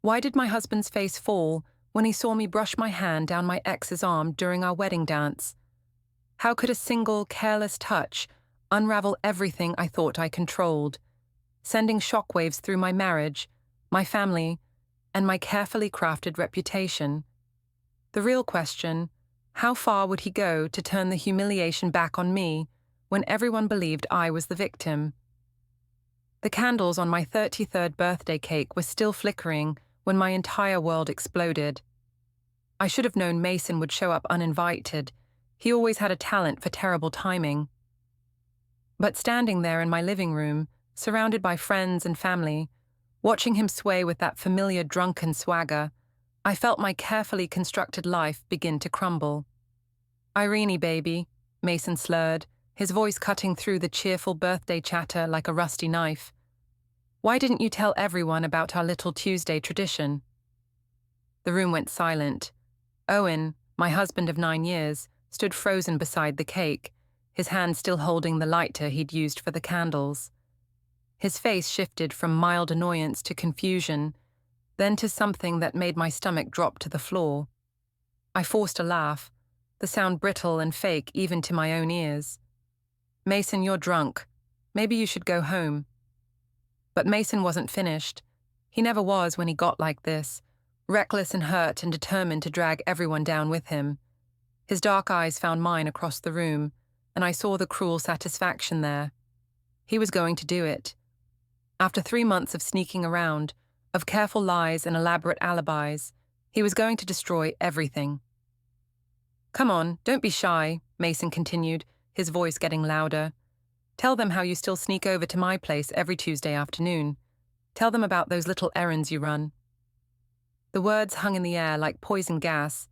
Why did my husband's face fall when he saw me brush my hand down my ex's arm during our wedding dance? How could a single, careless touch unravel everything I thought I controlled, sending shockwaves through my marriage, my family, and my carefully crafted reputation? The real question: how far would he go to turn the humiliation back on me when everyone believed I was the victim? The candles on my 33rd birthday cake were still flickering when my entire world exploded. I should have known Mason would show up uninvited. He always had a talent for terrible timing. But standing there in my living room, surrounded by friends and family, watching him sway with that familiar drunken swagger, I felt my carefully constructed life begin to crumble. "Eirene, baby," Mason slurred, his voice cutting through the cheerful birthday chatter like a rusty knife. "Why didn't you tell everyone about our little Tuesday tradition?" The room went silent. Owen, my husband of 9 years, stood frozen beside the cake, his hand still holding the lighter he'd used for the candles. His face shifted from mild annoyance to confusion, then to something that made my stomach drop to the floor. I forced a laugh, the sound brittle and fake even to my own ears. "Mason, you're drunk. Maybe you should go home." But Mason wasn't finished. He never was when he got like this, reckless and hurt and determined to drag everyone down with him. His dark eyes found mine across the room, and I saw the cruel satisfaction there. He was going to do it. After 3 months of sneaking around, of careful lies and elaborate alibis, he was going to destroy everything. "Come on, don't be shy," Mason continued, his voice getting louder. "Tell them how you still sneak over to my place every Tuesday afternoon. Tell them about those little errands you run." The words hung in the air like poison gas.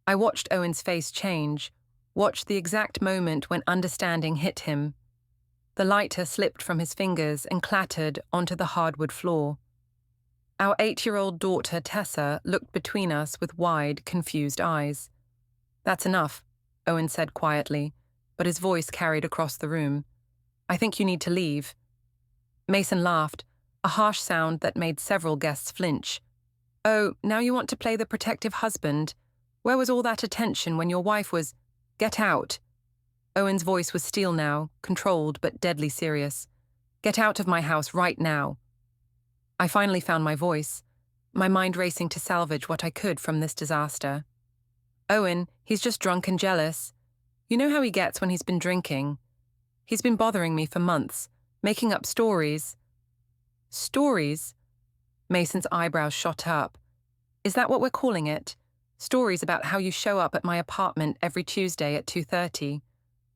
I watched Owen's face change, watched the exact moment when understanding hit him. The lighter slipped from his fingers and clattered onto the hardwood floor. Our 8-year-old daughter, Tessa, looked between us with wide, confused eyes. "That's enough," Owen said quietly, but his voice carried across the room. "I think you need to leave." Mason laughed, a harsh sound that made several guests flinch. "Oh, now you want to play the protective husband? Where was all that attention when your wife was— Get out." Owen's voice was steel now, controlled but deadly serious. "Get out of my house right now." I finally found my voice, my mind racing to salvage what I could from this disaster. "Owen, he's just drunk and jealous. You know how he gets when he's been drinking. He's been bothering me for months, making up stories." "Stories?" Mason's eyebrows shot up. "Is that what we're calling it? Stories about how you show up at my apartment every Tuesday at 2:30.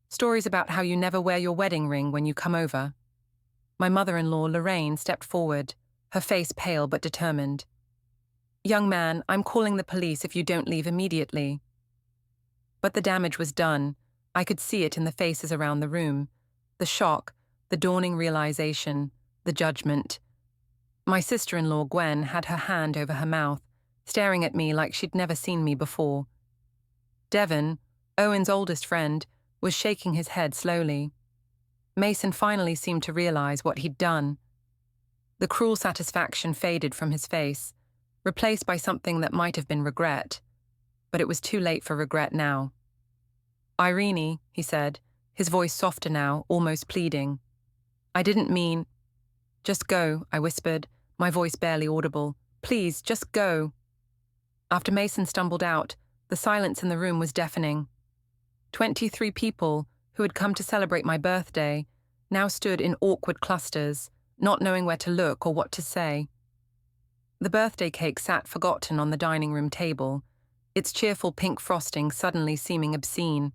Stories about how you never wear your wedding ring when you come over." My mother-in-law, Lorraine, stepped forward, her face pale but determined. "Young man, I'm calling the police if you don't leave immediately." But the damage was done. I could see it in the faces around the room. The shock, the dawning realization, the judgment. My sister-in-law, Gwen, had her hand over her mouth, staring at me like she'd never seen me before. Devon, Owen's oldest friend, was shaking his head slowly. Mason finally seemed to realize what he'd done. The cruel satisfaction faded from his face, replaced by something that might have been regret. But it was too late for regret now. "Eirene," he said, his voice softer now, almost pleading. "I didn't mean—" "Just go," I whispered, my voice barely audible. "Please, just go." After Mason stumbled out, the silence in the room was deafening. 23 people, who had come to celebrate my birthday, now stood in awkward clusters, not knowing where to look or what to say. The birthday cake sat forgotten on the dining room table, its cheerful pink frosting suddenly seeming obscene.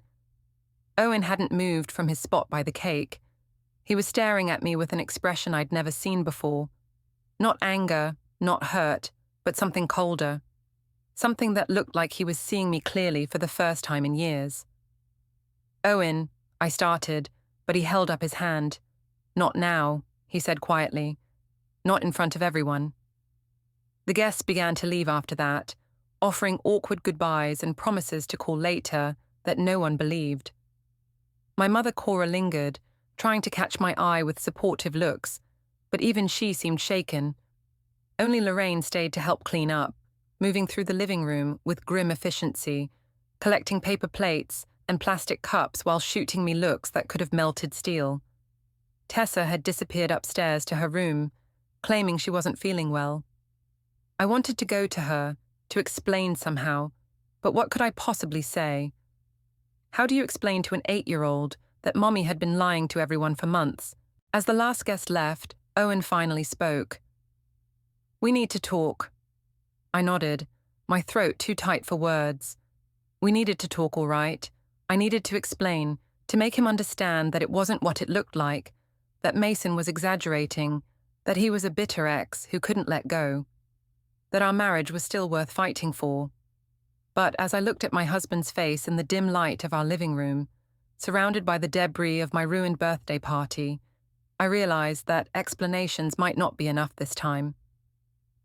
Owen hadn't moved from his spot by the cake. He was staring at me with an expression I'd never seen before. Not anger, not hurt, but something colder. Something that looked like he was seeing me clearly for the first time in years. "Owen," I started, but he held up his hand. "Not now," he said quietly. "Not in front of everyone." The guests began to leave after that, offering awkward goodbyes and promises to call later that no one believed. My mother Cora lingered, trying to catch my eye with supportive looks, but even she seemed shaken. Only Lorraine stayed to help clean up, moving through the living room with grim efficiency, collecting paper plates and plastic cups while shooting me looks that could have melted steel. Tessa had disappeared upstairs to her room, claiming she wasn't feeling well. I wanted to go to her, to explain somehow, but what could I possibly say? How do you explain to an 8-year-old that Mommy had been lying to everyone for months? As the last guest left, Owen finally spoke. "We need to talk." I nodded, my throat too tight for words. We needed to talk, all right. I needed to explain, to make him understand that it wasn't what it looked like, that Mason was exaggerating, that he was a bitter ex who couldn't let go, that our marriage was still worth fighting for. But as I looked at my husband's face in the dim light of our living room, surrounded by the debris of my ruined birthday party, I realized that explanations might not be enough this time.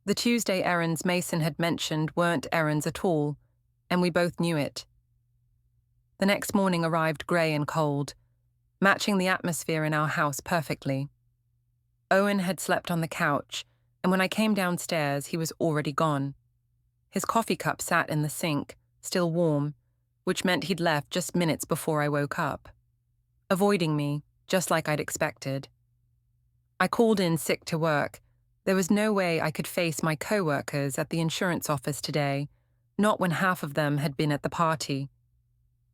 The Tuesday errands Mason had mentioned weren't errands at all, and we both knew it. The next morning arrived grey and cold, matching the atmosphere in our house perfectly. Owen had slept on the couch, and when I came downstairs, he was already gone. His coffee cup sat in the sink, still warm, which meant he'd left just minutes before I woke up, avoiding me, just like I'd expected. I called in sick to work. There was no way I could face my co-workers at the insurance office today, not when half of them had been at the party.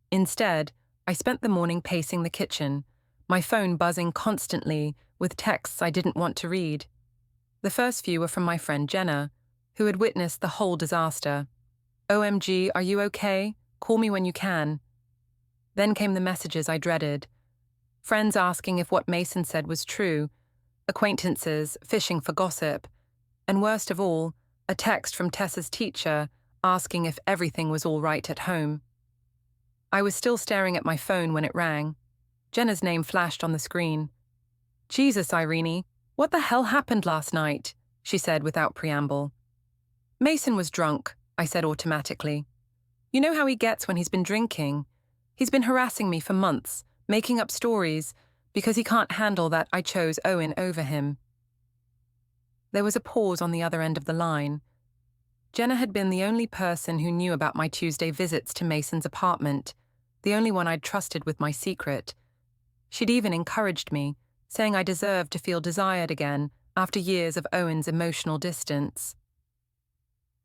Instead, I spent the morning pacing the kitchen, my phone buzzing constantly with texts I didn't want to read. The first few were from my friend Jenna, who had witnessed the whole disaster. "OMG, are you okay? Call me when you can." Then came the messages I dreaded. Friends asking if what Mason said was true, acquaintances fishing for gossip, and worst of all, a text from Tessa's teacher asking if everything was all right at home. I was still staring at my phone when it rang. Jenna's name flashed on the screen. "Jesus, Eirene, what the hell happened last night?" she said without preamble. "Mason was drunk," I said automatically. "You know how he gets when he's been drinking? He's been harassing me for months, making up stories, because he can't handle that I chose Owen over him." There was a pause on the other end of the line. Jenna had been the only person who knew about my Tuesday visits to Mason's apartment, the only one I'd trusted with my secret. She'd even encouraged me, saying I deserved to feel desired again after years of Owen's emotional distance.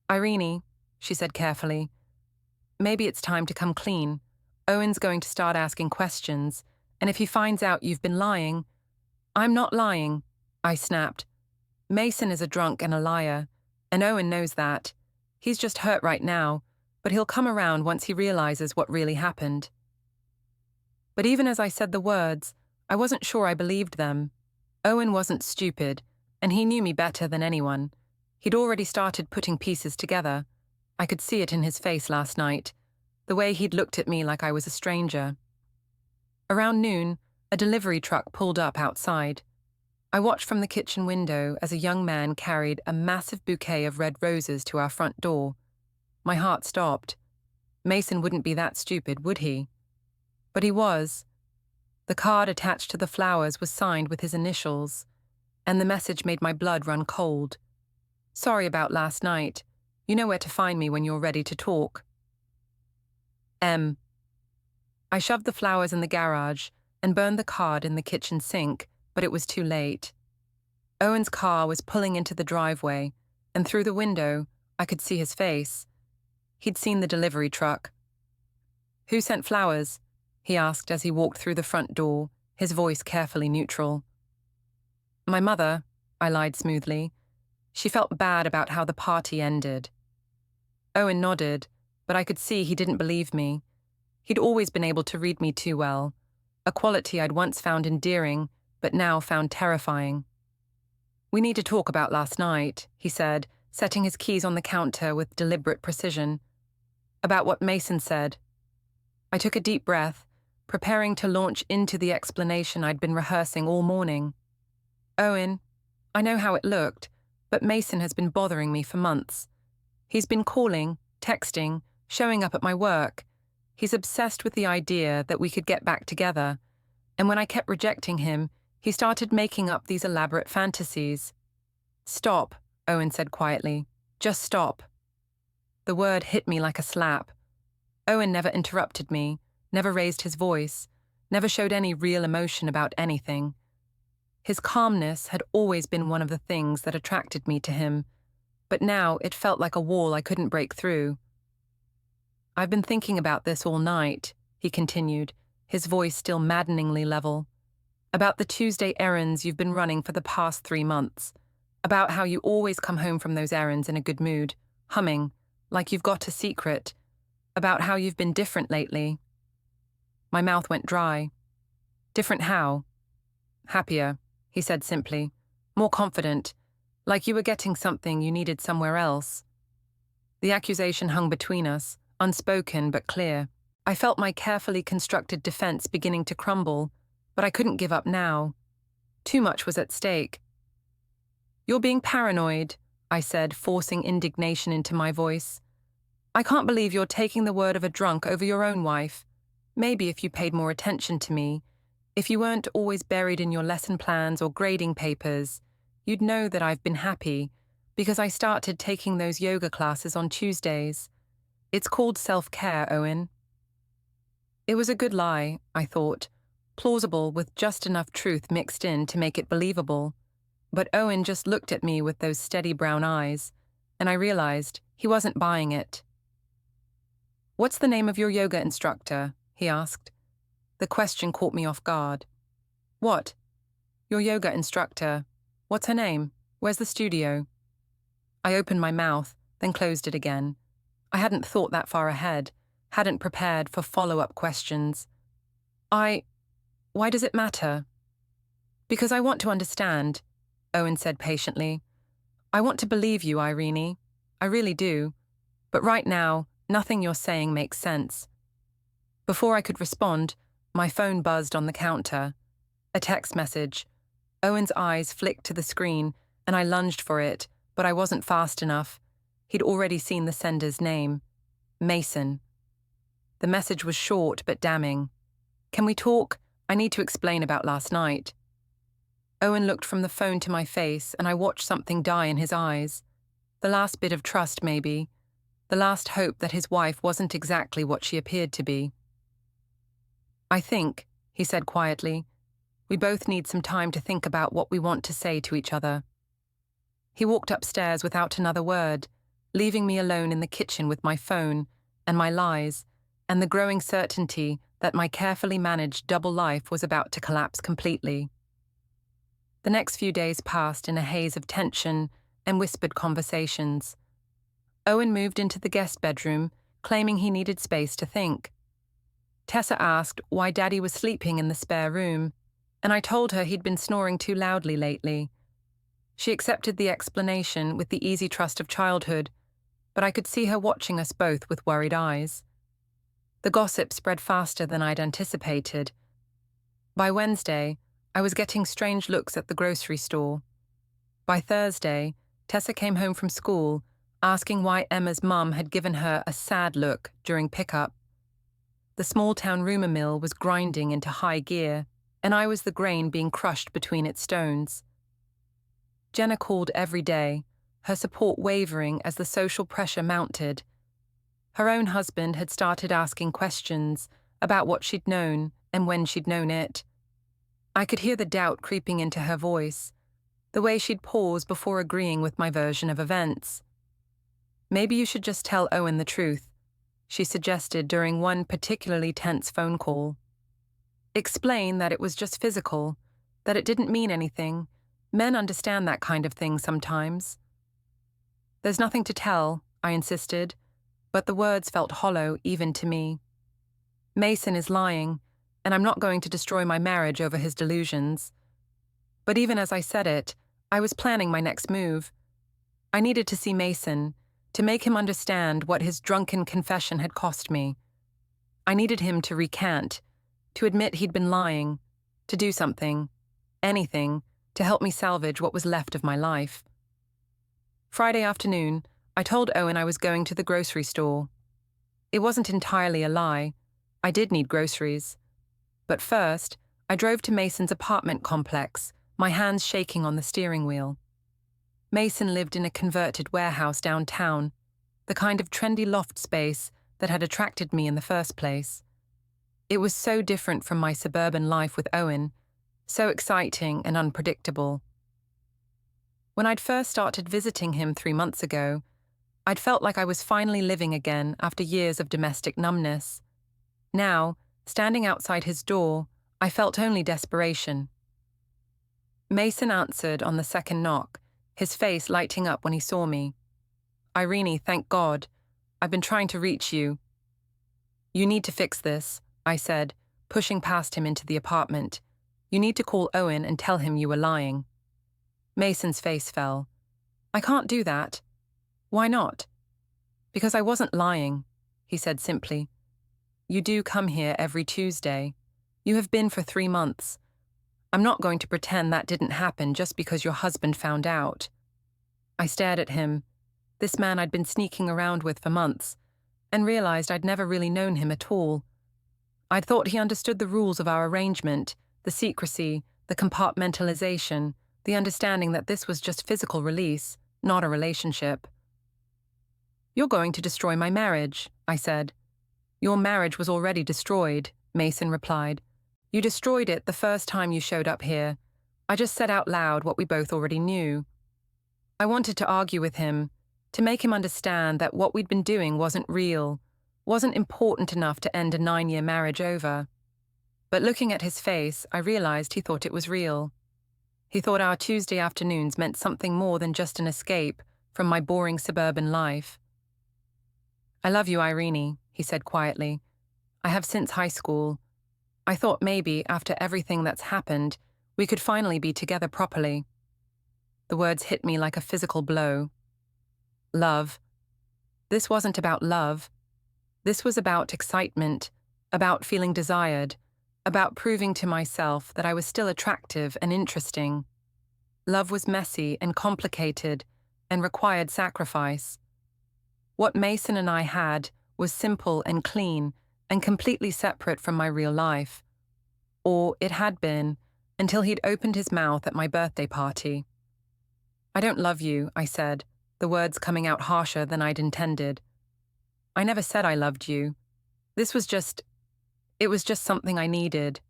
"Eirene," she said carefully, "maybe it's time to come clean. Owen's going to start asking questions, and if he finds out you've been lying—" "I'm not lying," I snapped. "Mason is a drunk and a liar, and Owen knows that. He's just hurt right now, but he'll come around once he realizes what really happened." But even as I said the words, I wasn't sure I believed them. Owen wasn't stupid, and he knew me better than anyone. He'd already started putting pieces together. I could see it in his face last night, the way he'd looked at me like I was a stranger. Around noon, a delivery truck pulled up outside. I watched from the kitchen window as a young man carried a massive bouquet of red roses to our front door. My heart stopped. Mason wouldn't be that stupid, would he? But he was. The card attached to the flowers was signed with his initials, and the message made my blood run cold. "Sorry about last night. You know where to find me when you're ready to talk. M." I shoved the flowers in the garage and burned the card in the kitchen sink, but it was too late. Owen's car was pulling into the driveway, and through the window, I could see his face. He'd seen the delivery truck. "Who sent flowers?" he asked as he walked through the front door, his voice carefully neutral. "My mother," I lied smoothly. She felt bad about how the party ended. Owen nodded, but I could see he didn't believe me. He'd always been able to read me too well, a quality I'd once found endearing, but now found terrifying. "We need to talk about last night," he said, setting his keys on the counter with deliberate precision. "About what Mason said." I took a deep breath, preparing to launch into the explanation I'd been rehearsing all morning. "Owen, I know how it looked, but Mason has been bothering me for months. He's been calling, texting, showing up at my work. He's obsessed with the idea that we could get back together, and when I kept rejecting him, he started making up these elaborate fantasies." "Stop," Owen said quietly. Just stop. The word hit me like a slap. Owen never interrupted me, never raised his voice, never showed any real emotion about anything. His calmness had always been one of the things that attracted me to him, but now it felt like a wall I couldn't break through. I've been thinking about this all night, he continued, his voice still maddeningly level. About the Tuesday errands you've been running for the past 3 months. About how you always come home from those errands in a good mood, humming, like you've got a secret. About how you've been different lately. My mouth went dry. Different how? Happier, he said simply. More confident, like you were getting something you needed somewhere else. The accusation hung between us, unspoken but clear. I felt my carefully constructed defense beginning to crumble, but I couldn't give up now. Too much was at stake. You're being paranoid, I said, forcing indignation into my voice. I can't believe you're taking the word of a drunk over your own wife. Maybe if you paid more attention to me, if you weren't always buried in your lesson plans or grading papers, you'd know that I've been happy, because I started taking those yoga classes on Tuesdays. It's called self-care, Owen. It was a good lie, I thought, plausible with just enough truth mixed in to make it believable. But Owen just looked at me with those steady brown eyes, and I realized he wasn't buying it. What's the name of your yoga instructor? He asked. The question caught me off guard. What? Your yoga instructor. What's her name? Where's the studio? I opened my mouth, then closed it again. I hadn't thought that far ahead, hadn't prepared for follow-up questions. Why does it matter? Because I want to understand, Owen said patiently. I want to believe you, Eirene. I really do. But right now, nothing you're saying makes sense. Before I could respond, my phone buzzed on the counter. A text message. Owen's eyes flicked to the screen, and I lunged for it, but I wasn't fast enough. He'd already seen the sender's name. Mason. The message was short but damning. Can we talk? I need to explain about last night. Owen looked from the phone to my face, and I watched something die in his eyes. The last bit of trust, maybe. The last hope that his wife wasn't exactly what she appeared to be. I think, he said quietly, we both need some time to think about what we want to say to each other. He walked upstairs without another word, leaving me alone in the kitchen with my phone and my lies and the growing certainty that my carefully managed double life was about to collapse completely. The next few days passed in a haze of tension and whispered conversations. Owen moved into the guest bedroom, claiming he needed space to think. Tessa asked why Daddy was sleeping in the spare room, and I told her he'd been snoring too loudly lately. She accepted the explanation with the easy trust of childhood, but I could see her watching us both with worried eyes. The gossip spread faster than I'd anticipated. By Wednesday, I was getting strange looks at the grocery store. By Thursday, Tessa came home from school, asking why Emma's mum had given her a sad look during pickup. The small-town rumour mill was grinding into high gear, and I was the grain being crushed between its stones. Jenna called every day, her support wavering as the social pressure mounted. Her own husband had started asking questions about what she'd known and when she'd known it. I could hear the doubt creeping into her voice, the way she'd pause before agreeing with my version of events. Maybe you should just tell Owen the truth, she suggested during one particularly tense phone call. Explain that it was just physical, that it didn't mean anything. Men understand that kind of thing sometimes. There's nothing to tell, I insisted, but the words felt hollow even to me. Mason is lying, and I'm not going to destroy my marriage over his delusions. But even as I said it, I was planning my next move. I needed to see Mason, to make him understand what his drunken confession had cost me. I needed him to recant, to admit he'd been lying, to do something, anything, to help me salvage what was left of my life. Friday afternoon, I told Owen I was going to the grocery store. It wasn't entirely a lie. I did need groceries. But first, I drove to Mason's apartment complex, my hands shaking on the steering wheel. Mason lived in a converted warehouse downtown, the kind of trendy loft space that had attracted me in the first place. It was so different from my suburban life with Owen, so exciting and unpredictable. When I'd first started visiting him 3 months ago, I'd felt like I was finally living again after years of domestic numbness. Now, standing outside his door, I felt only desperation. Mason answered on the second knock, his face lighting up when he saw me. "Eirene, thank God. I've been trying to reach you." "You need to fix this," I said, pushing past him into the apartment. "You need to call Owen and tell him you were lying." Mason's face fell. "I can't do that." "Why not?" "Because I wasn't lying," he said simply. "You do come here every Tuesday. You have been for 3 months. I'm not going to pretend that didn't happen just because your husband found out." I stared at him, this man I'd been sneaking around with for months, and realized I'd never really known him at all. I'd thought he understood the rules of our arrangement, the secrecy, the compartmentalization, the understanding that this was just physical release, not a relationship. "You're going to destroy my marriage," I said. "Your marriage was already destroyed," Mason replied. "You destroyed it the first time you showed up here. I just said out loud what we both already knew." I wanted to argue with him, to make him understand that what we'd been doing wasn't real, wasn't important enough to end a 9-year marriage over. But looking at his face, I realized he thought it was real. He thought our Tuesday afternoons meant something more than just an escape from my boring suburban life. "I love you, Eirene," he said quietly. "I have since high school. I thought maybe, after everything that's happened, we could finally be together properly." The words hit me like a physical blow. Love. This wasn't about love. This was about excitement, about feeling desired, about proving to myself that I was still attractive and interesting. Love was messy and complicated and required sacrifice. What Mason and I had was simple and clean and completely separate from my real life. Or it had been, until he'd opened his mouth at my birthday party. "I don't love you," I said, the words coming out harsher than I'd intended. "I never said I loved you. It was just something I needed."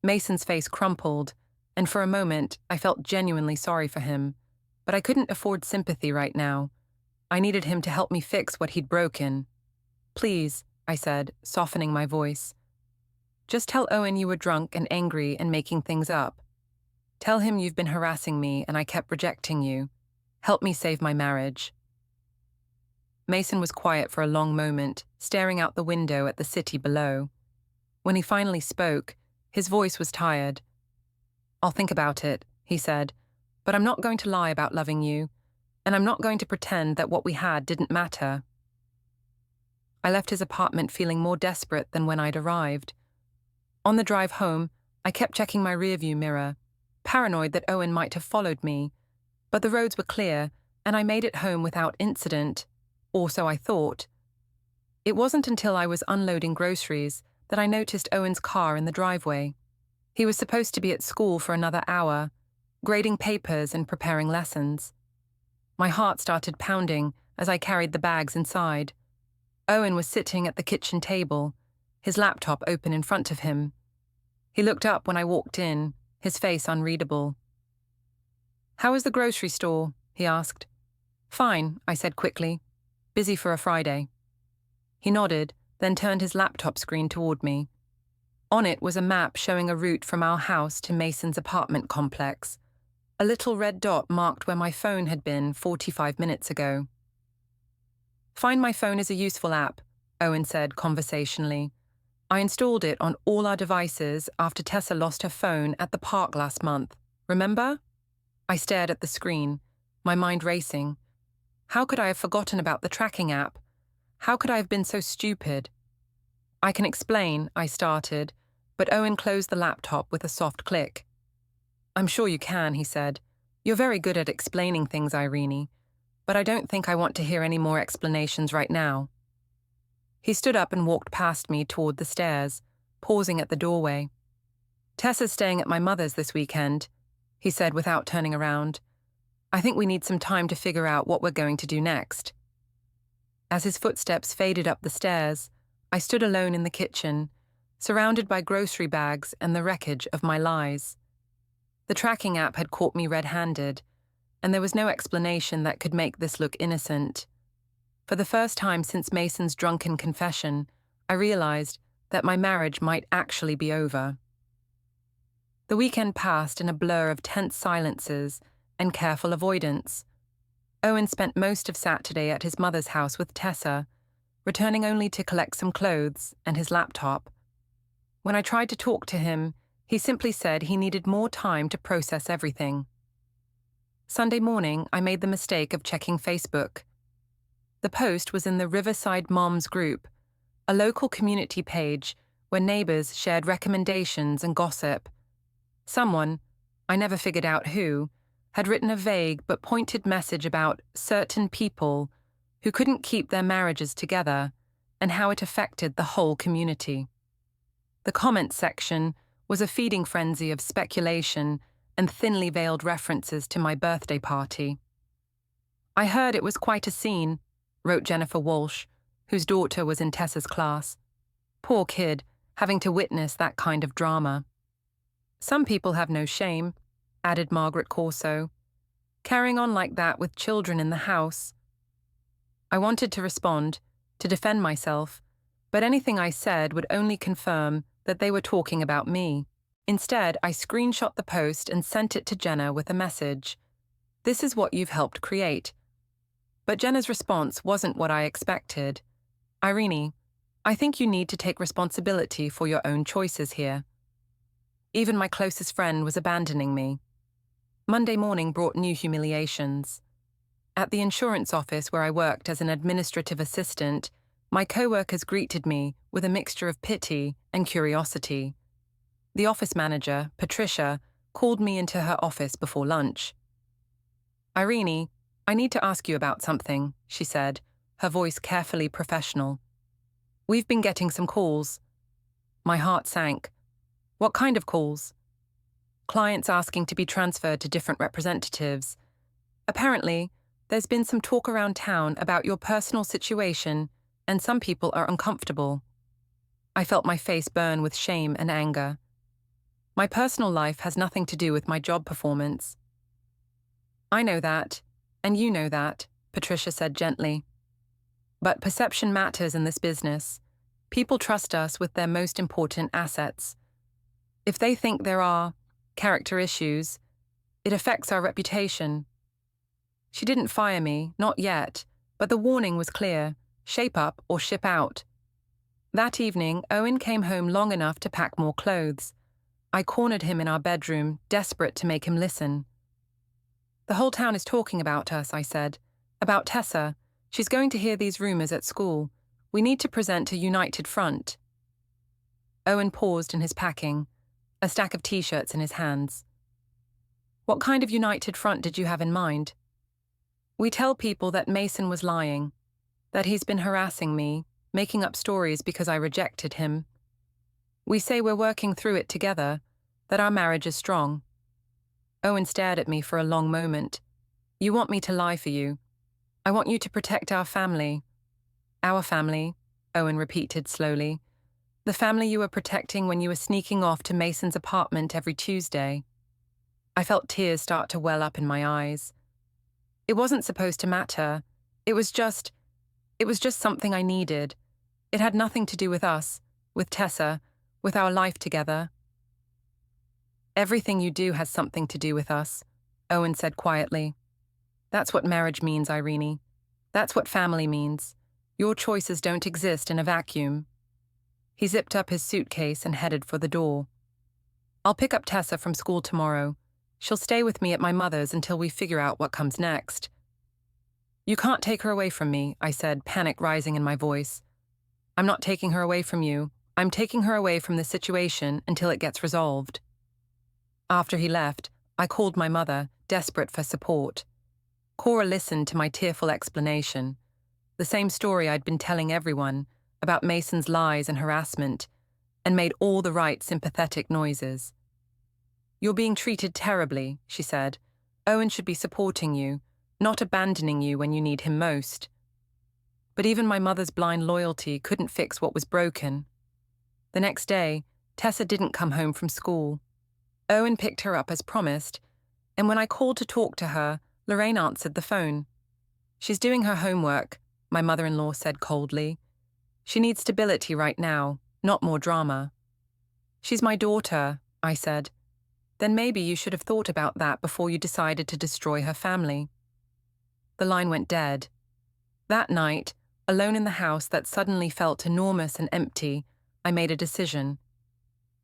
Mason's face crumpled, and for a moment I felt genuinely sorry for him, but I couldn't afford sympathy right now. I needed him to help me fix what he'd broken. "Please," I said, softening my voice. "Just tell Owen you were drunk and angry and making things up. Tell him you've been harassing me and I kept rejecting you. Help me save my marriage." Mason was quiet for a long moment, staring out the window at the city below. When he finally spoke, his voice was tired. "I'll think about it," he said, "but I'm not going to lie about loving you, and I'm not going to pretend that what we had didn't matter." I left his apartment feeling more desperate than when I'd arrived. On the drive home, I kept checking my rearview mirror, paranoid that Owen might have followed me, but the roads were clear, and I made it home without incident, or so I thought. It wasn't until I was unloading groceries that I noticed Owen's car in the driveway. He was supposed to be at school for another hour, grading papers and preparing lessons. My heart started pounding as I carried the bags inside. Owen was sitting at the kitchen table, his laptop open in front of him. He looked up when I walked in, his face unreadable. "How is the grocery store?" he asked. "Fine," I said quickly. "Busy for a Friday." He nodded, then turned his laptop screen toward me. On it was a map showing a route from our house to Mason's apartment complex. A little red dot marked where my phone had been 45 minutes ago. "Find My Phone is a useful app," Owen said conversationally. "I installed it on all our devices after Tessa lost her phone at the park last month. Remember?" I stared at the screen, my mind racing. How could I have forgotten about the tracking app? How could I have been so stupid? "I can explain," I started, but Owen closed the laptop with a soft click. "I'm sure you can," he said. "You're very good at explaining things, Eirene, but I don't think I want to hear any more explanations right now." He stood up and walked past me toward the stairs, pausing at the doorway. "Tessa's staying at my mother's this weekend," he said without turning around. I think we need some time to figure out what we're going to do next. As his footsteps faded up the stairs, I stood alone in the kitchen, surrounded by grocery bags and the wreckage of my lies. The tracking app had caught me red-handed, and there was no explanation that could make this look innocent. For the first time since Mason's drunken confession, I realized that my marriage might actually be over. The weekend passed in a blur of tense silences and careful avoidance. Owen spent most of Saturday at his mother's house with Tessa, returning only to collect some clothes and his laptop. When I tried to talk to him, he simply said he needed more time to process everything. Sunday morning, I made the mistake of checking Facebook. The post was in the Riverside Moms group, a local community page where neighbors shared recommendations and gossip. Someone, I never figured out who, had written a vague but pointed message about certain people who couldn't keep their marriages together and how it affected the whole community. The comments section was a feeding frenzy of speculation and thinly veiled references to my birthday party. I heard it was quite a scene, wrote Jennifer Walsh, whose daughter was in Tessa's class. Poor kid, having to witness that kind of drama. Some people have no shame, added Margaret Corso. Carrying on like that with children in the house. I wanted to respond, to defend myself, but anything I said would only confirm that they were talking about me. Instead, I screenshot the post and sent it to Jenna with a message. This is what you've helped create. But Jenna's response wasn't what I expected. Eirene, I think you need to take responsibility for your own choices here. Even my closest friend was abandoning me. Monday morning brought new humiliations. At the insurance office where I worked as an administrative assistant, my co-workers greeted me with a mixture of pity and curiosity. The office manager, Patricia, called me into her office before lunch. Eirene, I need to ask you about something, she said, her voice carefully professional. We've been getting some calls. My heart sank. What kind of calls? Clients asking to be transferred to different representatives. Apparently, there's been some talk around town about your personal situation, and some people are uncomfortable. I felt my face burn with shame and anger. My personal life has nothing to do with my job performance. I know that, and you know that, Patricia said gently. But perception matters in this business. People trust us with their most important assets. If they think there are character issues, it affects our reputation. She didn't fire me, not yet, but the warning was clear: shape up or ship out. That evening, Owen came home long enough to pack more clothes. I cornered him in our bedroom, desperate to make him listen. The whole town is talking about us, I said. About Tessa. She's going to hear these rumors at school. We need to present a united front. Owen paused in his packing, a stack of t-shirts in his hands. What kind of united front did you have in mind? We tell people that Mason was lying, that he's been harassing me, making up stories because I rejected him. We say we're working through it together, that our marriage is strong. Owen stared at me for a long moment. You want me to lie for you. I want you to protect our family. Our family, Owen repeated slowly. The family you were protecting when you were sneaking off to Mason's apartment every Tuesday. I felt tears start to well up in my eyes. It wasn't supposed to matter. It was just something I needed. It had nothing to do with us, with Tessa, with our life together. Everything you do has something to do with us, Owen said quietly. That's what marriage means, Eirene. That's what family means. Your choices don't exist in a vacuum. He zipped up his suitcase and headed for the door. I'll pick up Tessa from school tomorrow. She'll stay with me at my mother's until we figure out what comes next. You can't take her away from me, I said, panic rising in my voice. I'm not taking her away from you. I'm taking her away from the situation until it gets resolved. After he left, I called my mother, desperate for support. Cora listened to my tearful explanation, the same story I'd been telling everyone, about Mason's lies and harassment, and made all the right sympathetic noises. You're being treated terribly, she said, Owen should be supporting you, not abandoning you when you need him most. But even my mother's blind loyalty couldn't fix what was broken. The next day, Tessa didn't come home from school. Owen picked her up as promised, and when I called to talk to her, Lorraine answered the phone. "She's doing her homework," my mother-in-law said coldly. "She needs stability right now, not more drama." "She's my daughter," I said. "Then maybe you should have thought about that before you decided to destroy her family." The line went dead. That night, alone in the house that suddenly felt enormous and empty, I made a decision.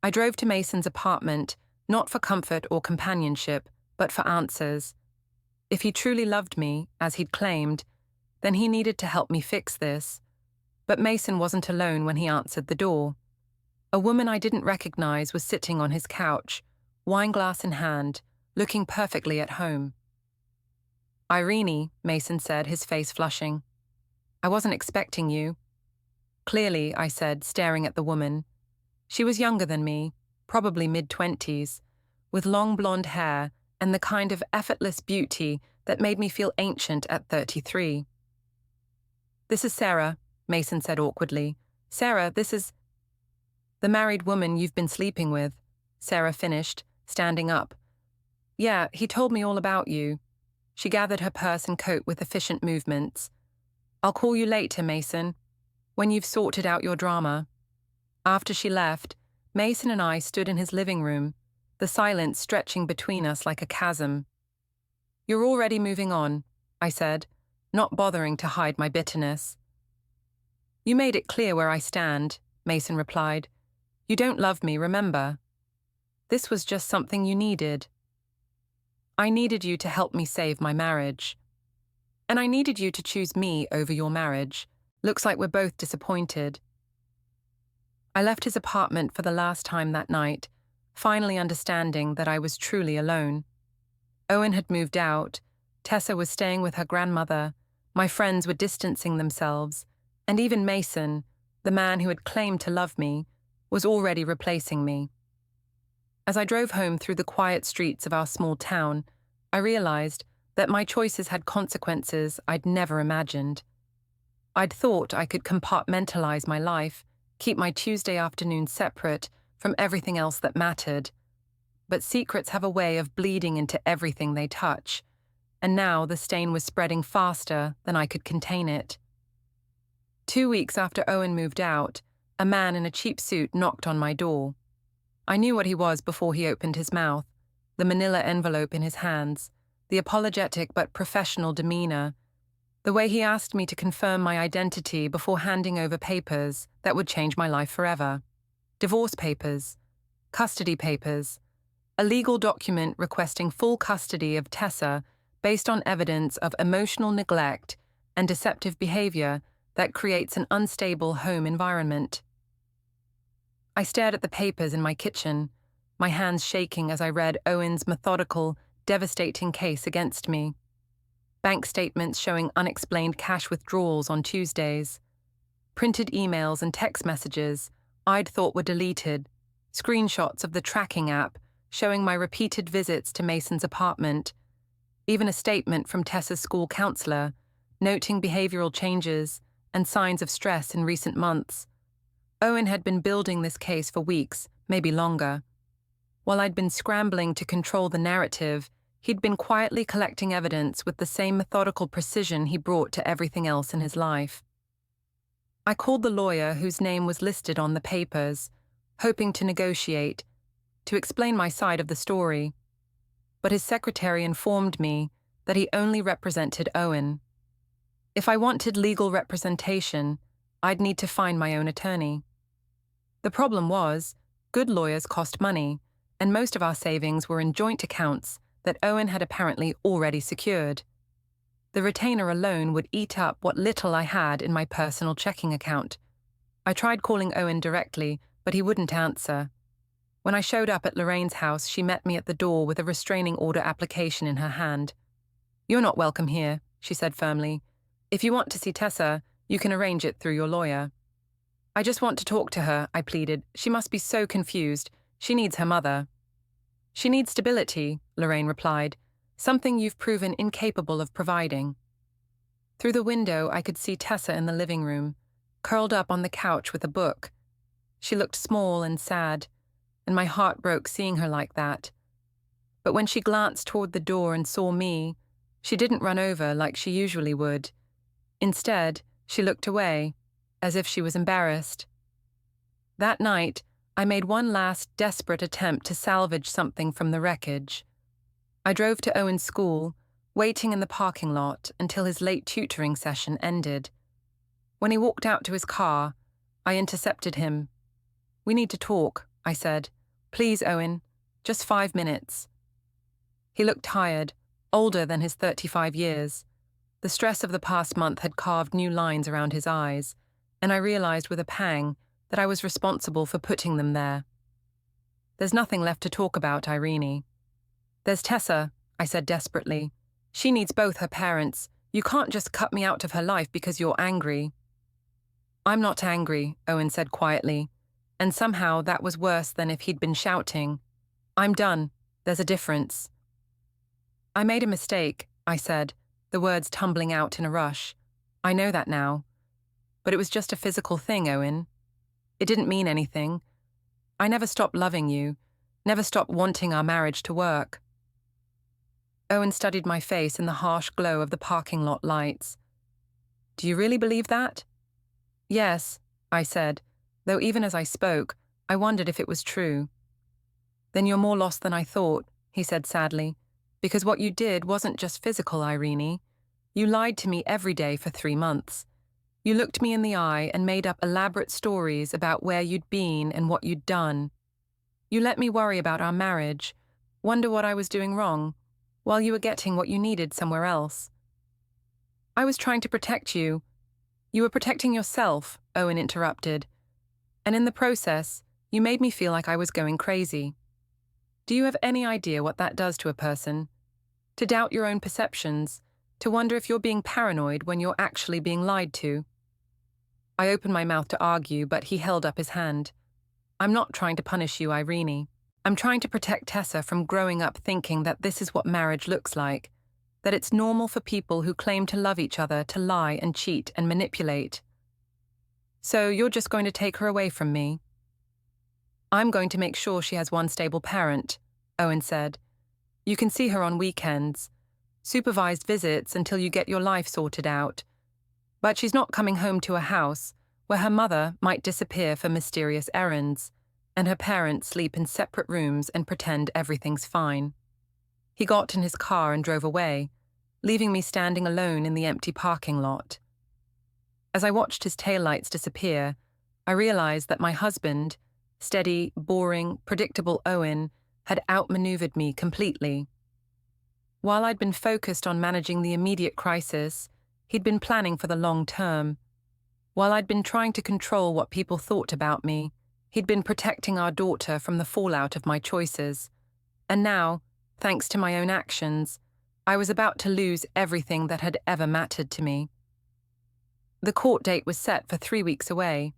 I drove to Mason's apartment, not for comfort or companionship, but for answers. If he truly loved me, as he'd claimed, then he needed to help me fix this. But Mason wasn't alone when he answered the door. A woman I didn't recognize was sitting on his couch, wineglass in hand, looking perfectly at home. "Eirene," Mason said, his face flushing. "I wasn't expecting you." "Clearly," I said, staring at the woman. She was younger than me, probably mid-20s, with long blonde hair and the kind of effortless beauty that made me feel ancient at 33. "This is Sarah," Mason said awkwardly. "Sarah, this is—" "The married woman you've been sleeping with," Sarah finished, standing up. "Yeah, he told me all about you." She gathered her purse and coat with efficient movements. "I'll call you later, Mason, when you've sorted out your drama." After she left, Mason and I stood in his living room, the silence stretching between us like a chasm. "You're already moving on," I said, not bothering to hide my bitterness. "You made it clear where I stand," Mason replied. "You don't love me, remember? This was just something you needed. I needed you to help me save my marriage. And I needed you to choose me over your marriage. Looks like we're both disappointed." I left his apartment for the last time that night, finally understanding that I was truly alone. Owen had moved out, Tessa was staying with her grandmother, my friends were distancing themselves, and even Mason, the man who had claimed to love me, was already replacing me. As I drove home through the quiet streets of our small town, I realized that my choices had consequences I'd never imagined. I'd thought I could compartmentalize my life, keep my Tuesday afternoons separate from everything else that mattered. But secrets have a way of bleeding into everything they touch, and now the stain was spreading faster than I could contain it. 2 weeks after Owen moved out, a man in a cheap suit knocked on my door. I knew what he was before he opened his mouth, the manila envelope in his hands, the apologetic but professional demeanor, the way he asked me to confirm my identity before handing over papers that would change my life forever. Divorce papers, custody papers, a legal document requesting full custody of Tessa based on evidence of emotional neglect and deceptive behavior that creates an unstable home environment. I stared at the papers in my kitchen, my hands shaking as I read Owen's methodical, devastating case against me. Bank statements showing unexplained cash withdrawals on Tuesdays, printed emails and text messages I'd thought were deleted, screenshots of the tracking app showing my repeated visits to Mason's apartment, even a statement from Tessa's school counselor, noting behavioral changes and signs of stress in recent months. Owen had been building this case for weeks, maybe longer. While I'd been scrambling to control the narrative, he'd been quietly collecting evidence with the same methodical precision he brought to everything else in his life. I called the lawyer whose name was listed on the papers, hoping to negotiate, to explain my side of the story. But his secretary informed me that he only represented Owen. If I wanted legal representation, I'd need to find my own attorney. The problem was, good lawyers cost money, and most of our savings were in joint accounts that Owen had apparently already secured. The retainer alone would eat up what little I had in my personal checking account. I tried calling Owen directly, but he wouldn't answer. When I showed up at Lorraine's house, she met me at the door with a restraining order application in her hand. "You're not welcome here," she said firmly. "If you want to see Tessa, you can arrange it through your lawyer." "I just want to talk to her," I pleaded. "She must be so confused. She needs her mother." "She needs stability," Lorraine replied. something you've proven incapable of providing. Through the window, I could see Tessa in the living room, curled up on the couch with a book. She looked small and sad, and my heart broke seeing her like that. But when she glanced toward the door and saw me, she didn't run over like she usually would. Instead, she looked away, as if she was embarrassed. That night, I made one last desperate attempt to salvage something from the wreckage. I drove to Owen's school, waiting in the parking lot until his late tutoring session ended. When he walked out to his car, I intercepted him. "We need to talk," I said. "Please, Owen, just 5 minutes." He looked tired, older than his 35 years. The stress of the past month had carved new lines around his eyes, and I realized with a pang that I was responsible for putting them there. "There's nothing left to talk about, Eirene." "There's Tessa," I said desperately. "She needs both her parents. You can't just cut me out of her life because you're angry." "I'm not angry," Owen said quietly, and somehow that was worse than if he'd been shouting. "I'm done. There's a difference." "I made a mistake," I said, the words tumbling out in a rush. "I know that now. But it was just a physical thing, Owen. It didn't mean anything. I never stopped loving you, never stopped wanting our marriage to work." Owen studied my face in the harsh glow of the parking lot lights. "Do you really believe that?" "Yes," I said, though even as I spoke, I wondered if it was true. "Then you're more lost than I thought," he said sadly, "because what you did wasn't just physical, Eirene. You lied to me every day for 3 months. You looked me in the eye and made up elaborate stories about where you'd been and what you'd done. You let me worry about our marriage, wonder what I was doing wrong, while you were getting what you needed somewhere else." "I was trying to protect you." "You were protecting yourself," Owen interrupted. "And in the process, you made me feel like I was going crazy. Do you have any idea what that does to a person? To doubt your own perceptions, to wonder if you're being paranoid when you're actually being lied to." I opened my mouth to argue, but he held up his hand. "I'm not trying to punish you, Eirene. I'm trying to protect Tessa from growing up thinking that this is what marriage looks like, that it's normal for people who claim to love each other to lie and cheat and manipulate." "So you're just going to take her away from me?" "I'm going to make sure she has one stable parent," Owen said. "You can see her on weekends, supervised visits until you get your life sorted out. But she's not coming home to a house where her mother might disappear for mysterious errands, and her parents sleep in separate rooms and pretend everything's fine." He got in his car and drove away, leaving me standing alone in the empty parking lot. As I watched his taillights disappear, I realized that my husband, steady, boring, predictable Owen, had outmaneuvered me completely. While I'd been focused on managing the immediate crisis, he'd been planning for the long term. While I'd been trying to control what people thought about me, he'd been protecting our daughter from the fallout of my choices. And now, thanks to my own actions, I was about to lose everything that had ever mattered to me. The court date was set for 3 weeks away.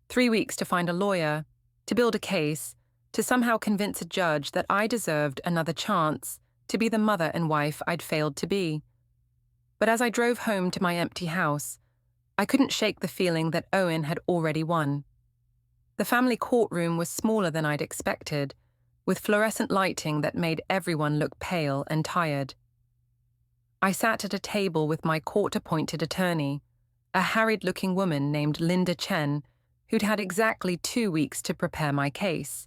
3 weeks to find a lawyer, to build a case, to somehow convince a judge that I deserved another chance to be the mother and wife I'd failed to be. But as I drove home to my empty house, I couldn't shake the feeling that Owen had already won. The family courtroom was smaller than I'd expected, with fluorescent lighting that made everyone look pale and tired. I sat at a table with my court-appointed attorney, a harried-looking woman named Linda Chen, who'd had exactly 2 weeks to prepare my case.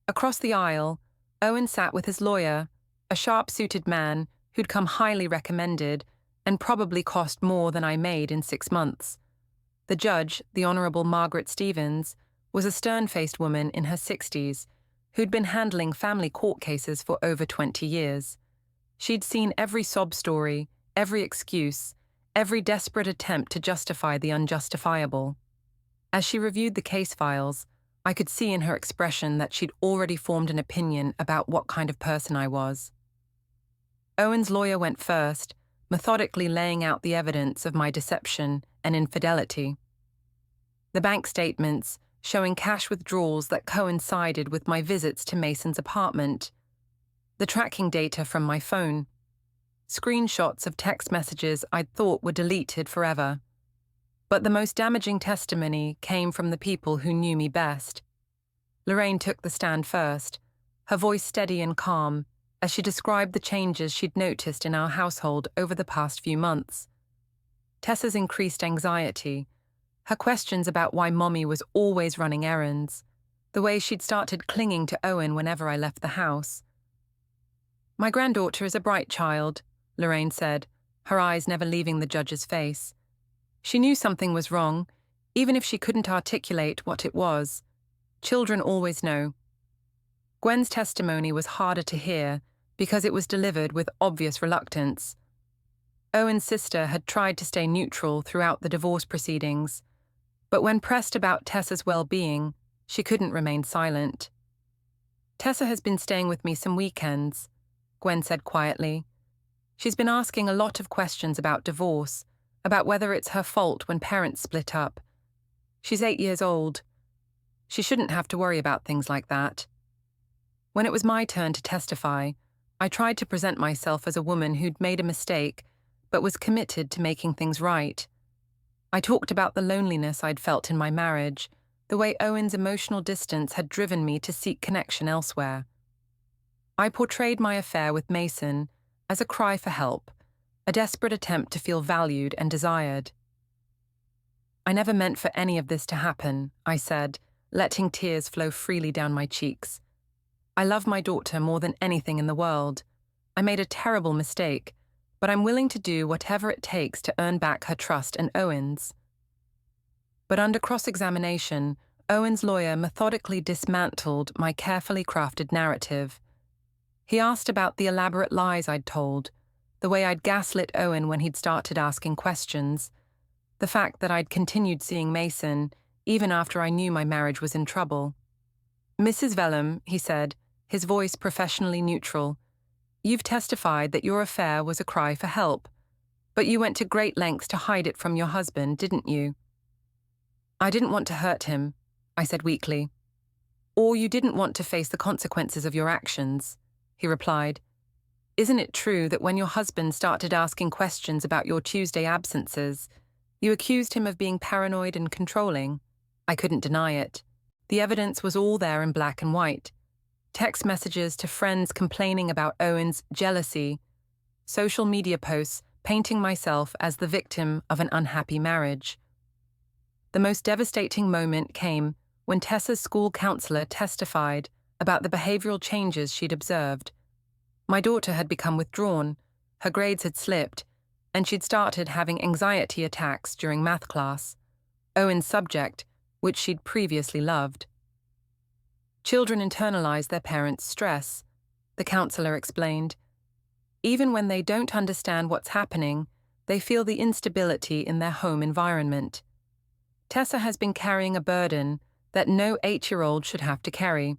Across the aisle, Owen sat with his lawyer, a sharp-suited man who'd come highly recommended and probably cost more than I made in 6 months. The judge, the Honourable Margaret Stevens, was a stern-faced woman in her 60s who'd been handling family court cases for over 20 years. She'd seen every sob story, every excuse, every desperate attempt to justify the unjustifiable. As she reviewed the case files, I could see in her expression that she'd already formed an opinion about what kind of person I was. Owen's lawyer went first, methodically laying out the evidence of my deception and infidelity. The bank statements showing cash withdrawals that coincided with my visits to Mason's apartment. the tracking data from my phone, screenshots of text messages I'd thought were deleted forever. But the most damaging testimony came from the people who knew me best. Lorraine took the stand first, her voice steady and calm, as she described the changes she'd noticed in our household over the past few months. Tessa's increased anxiety, her questions about why Mommy was always running errands, the way she'd started clinging to Owen whenever I left the house. "My granddaughter is a bright child," Lorraine said, her eyes never leaving the judge's face. She knew something was wrong, even if she couldn't articulate what it was. Children always know. Gwen's testimony was harder to hear because it was delivered with obvious reluctance. Owen's sister had tried to stay neutral throughout the divorce proceedings, but when pressed about Tessa's well-being, she couldn't remain silent. "Tessa has been staying with me some weekends," Gwen said quietly. "She's been asking a lot of questions about divorce, about whether it's her fault when parents split up. She's 8 years old. She shouldn't have to worry about things like that." When it was my turn to testify, I tried to present myself as a woman who'd made a mistake, but was committed to making things right. I talked about the loneliness I'd felt in my marriage, the way Owen's emotional distance had driven me to seek connection elsewhere. I portrayed my affair with Mason as a cry for help, a desperate attempt to feel valued and desired. "I never meant for any of this to happen," I said, letting tears flow freely down my cheeks. "I love my daughter more than anything in the world. I made a terrible mistake, but I'm willing to do whatever it takes to earn back her trust and Owen's." But under cross-examination, Owen's lawyer methodically dismantled my carefully crafted narrative. He asked about the elaborate lies I'd told, the way I'd gaslit Owen when he'd started asking questions, the fact that I'd continued seeing Mason even after I knew my marriage was in trouble. "Mrs. Vellum," he said, his voice professionally neutral, "you've testified that your affair was a cry for help, but you went to great lengths to hide it from your husband, didn't you?" "I didn't want to hurt him," I said weakly. "Or you didn't want to face the consequences of your actions," he replied. "Isn't it true that when your husband started asking questions about your Tuesday absences, you accused him of being paranoid and controlling?" I couldn't deny it. The evidence was all there in black and white. Text messages to friends complaining about Owen's jealousy, social media posts painting myself as the victim of an unhappy marriage. The most devastating moment came when Tessa's school counselor testified about the behavioral changes she'd observed. My daughter had become withdrawn, her grades had slipped, and she'd started having anxiety attacks during math class, Owen's subject, which she'd previously loved. "Children internalize their parents' stress," the counselor explained. "Even when they don't understand what's happening, they feel the instability in their home environment. Tessa has been carrying a burden that no 8-year-old should have to carry."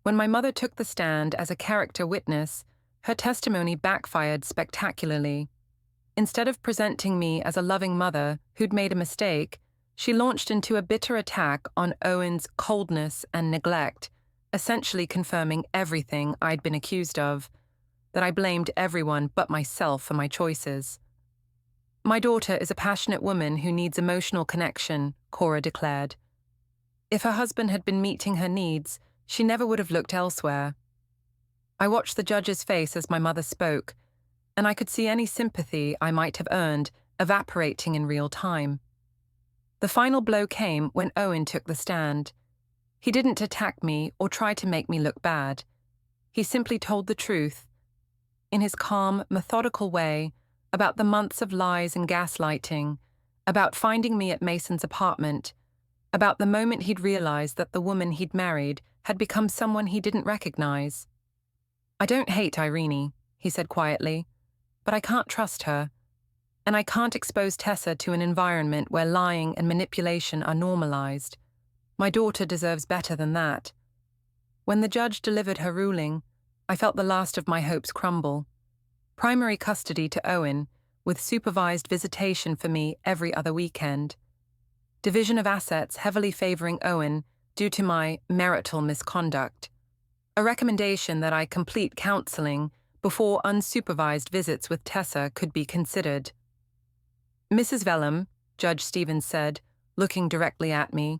When my mother took the stand as a character witness, her testimony backfired spectacularly. Instead of presenting me as a loving mother who'd made a mistake, she launched into a bitter attack on Owen's coldness and neglect, essentially confirming everything I'd been accused of, that I blamed everyone but myself for my choices. "My daughter is a passionate woman who needs emotional connection," Cora declared. If her husband had been meeting her needs, she never would have looked elsewhere. I watched the judge's face as my mother spoke, and I could see any sympathy I might have earned evaporating in real time. The final blow came when Owen took the stand. He didn't attack me or try to make me look bad. He simply told the truth, in his calm, methodical way, about the months of lies and gaslighting, about finding me at Mason's apartment, about the moment he'd realized that the woman he'd married had become someone he didn't recognize. "I don't hate Eirene," he said quietly, "but I can't trust her. And I can't expose Tessa to an environment where lying and manipulation are normalized. My daughter deserves better than that." When the judge delivered her ruling, I felt the last of my hopes crumble. Primary custody to Owen, with supervised visitation for me every other weekend. Division of assets heavily favoring Owen due to my marital misconduct. A recommendation that I complete counseling before unsupervised visits with Tessa could be considered. Mrs. Vellum, Judge Stevens said, looking directly at me,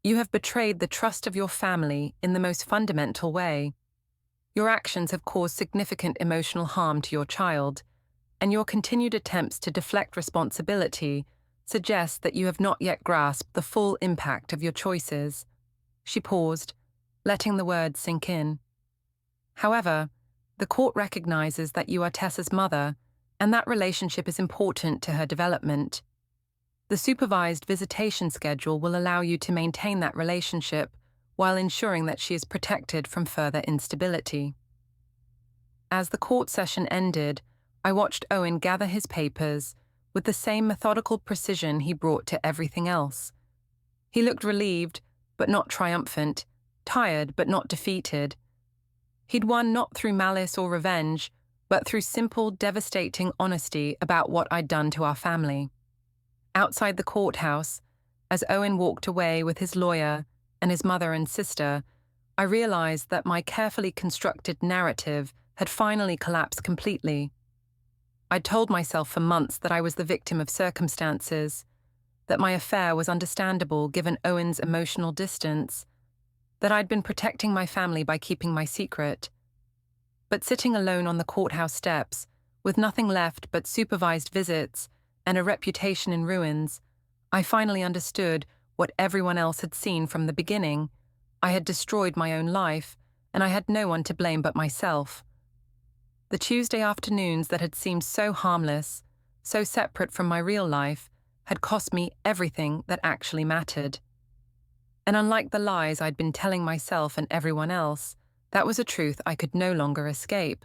you have betrayed the trust of your family in the most fundamental way. Your actions have caused significant emotional harm to your child, and your continued attempts to deflect responsibility suggest that you have not yet grasped the full impact of your choices. She paused, letting the words sink in. However, the court recognizes that you are Tessa's mother, and that relationship is important to her development. The supervised visitation schedule will allow you to maintain that relationship while ensuring that she is protected from further instability. As the court session ended, I watched Owen gather his papers with the same methodical precision he brought to everything else. He looked relieved, but not triumphant, tired, but not defeated. He'd won not through malice or revenge, but through simple, devastating honesty about what I'd done to our family. Outside the courthouse, as Owen walked away with his lawyer and his mother and sister, I realized that my carefully constructed narrative had finally collapsed completely. I'd told myself for months that I was the victim of circumstances, that my affair was understandable given Owen's emotional distance, that I'd been protecting my family by keeping my secret. But sitting alone on the courthouse steps, with nothing left but supervised visits and a reputation in ruins, I finally understood what everyone else had seen from the beginning. I had destroyed my own life, and I had no one to blame but myself. The Tuesday afternoons that had seemed so harmless, so separate from my real life, had cost me everything that actually mattered. And unlike the lies I'd been telling myself and everyone else, that was a truth I could no longer escape.